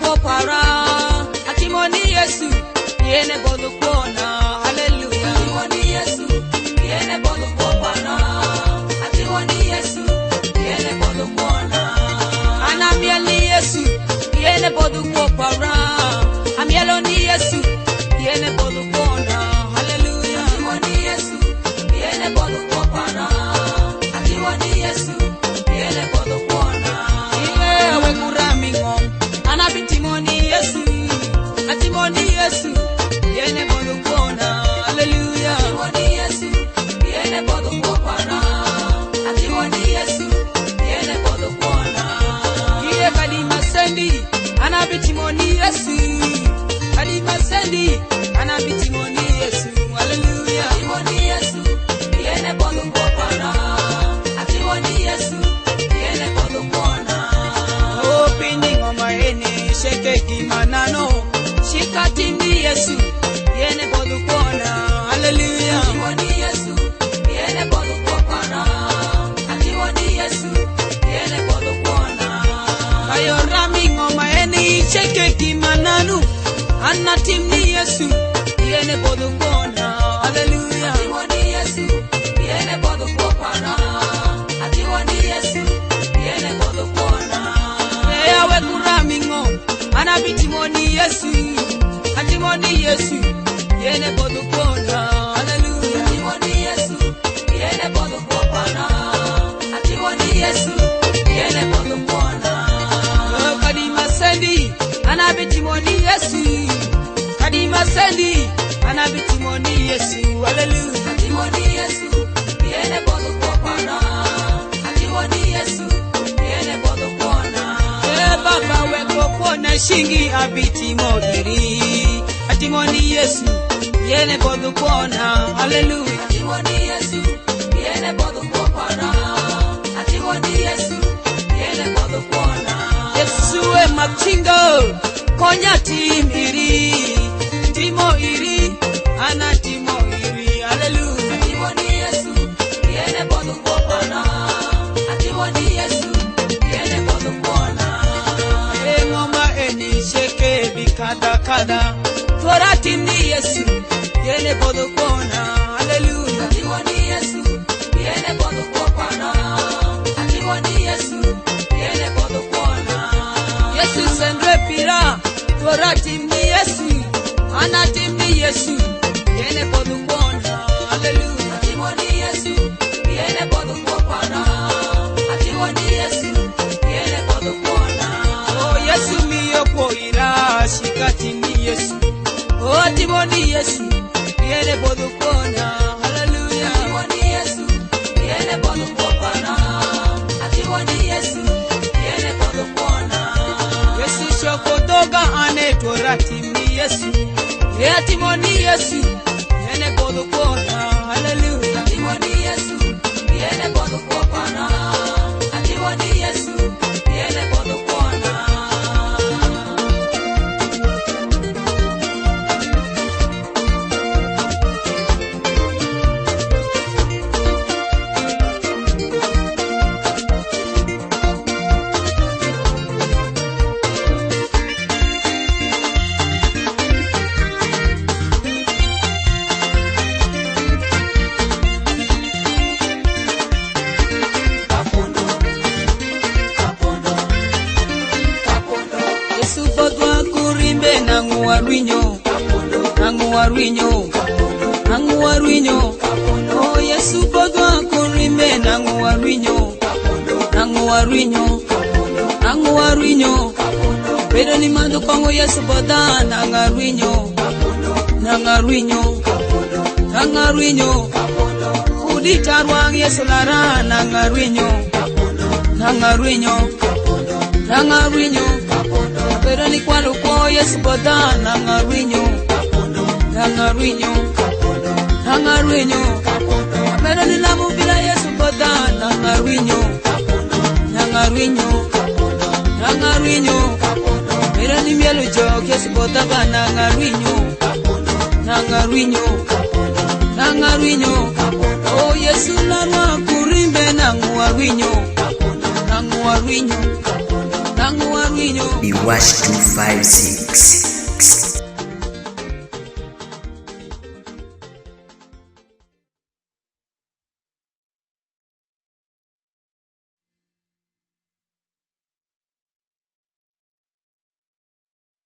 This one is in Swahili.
ko para atimoni Yesu yene bodu kona hallelujah atimoni Yesu yene bodu ko para atimoni Yesu yene bodu kona anamieli Yesu yene bodu ko para amielo ni Yesu yene bodu kona hallelujah atimoni Yesu yene bodu ko para atimoni Yesu yene bodu kona iwe kurami ngom anabitimoni Yesu atimoni Yesu yene bodu kona hallelujah atimoni Yesu yene bodu ko para atimoni Yesu yene bodu kona iye kalima sendi anabitimoni Yesu kalima sendi anabitimoni Yesu hallelujah atimoni Yesu yene bodu ko para atimoni Yesu yene bodu kona oh pindi ngoma ene sheke kimanano shikatindi Yesu yene bodu kona hallelujah atimoni Yesu yene bodu ko para atimoni Yesu yene bodu kona ayo rami ngoma ene sheke kimanano anatimni Yesu yene bodu kona hallelujah atimoni Yesu yene bodu ko para atimoni Yesu yene bodu kona ewe kurami ngom anabitimoni Yesu atimoni Yesu yene bodu kona hallelujah atimoni Yesu yene bodu ko para atimoni Yesu yene bodu kona kadima sendi anabitimoni Yesu kadima sendi anabitimoni Yesu hallelujah atimoni Yesu yene bodu ko para atimoni Yesu yene bodu kona baba we kokona shingi abitimo iri atimoni Yesu yene bodu kona hallelujah atimoni Yesu yene bodu ko para atimoni Yesu yene bodu kona Yesu e machingo konya timiri timo iri anatimo iri hallelujah atimoni Yesu yene bodu ko para atimoni Yesu yene bodu kona ngoma eni sheke bikada kada toratini Yesu yene bodu kona hallelujah atimoni Yesu yene bodu ko para atimoni Yesu yene bodu kona Yesu sendre pira toratini Yesu anatimni Yesu yene bodu kona hallelujah atimoni Yesu yene bodu ko para atimoni Yesu yene bodu kona oh Yesu miyo poira shikatini Yesu oh atimoni Yesu yene bodu kona hallelujah atimoni Yesu yene bodu ko para atimoni Yesu yene bodu kona Yesu shokodoga ane toratini Yesu atimoni Yesu yene bodu kona hallelujah atimoni Yesu yene bodu ko para atimoni Yesu yene bodu kona Nanguarwinyo oh Yesu bodwa kurimbe nanguarwinyo pero ni mando kongo Yesu boda nangarwinyo uditarwang Yesu lara nangarwinyo pero ni kwalo ko Yesu boda nangarwinyo pero ni lamu bila Yesu boda nangarwinyo pero ni mielo jog Yesu boda nangarwinyo oh Yesu lara kurimbe nanguarwinyo Be #256.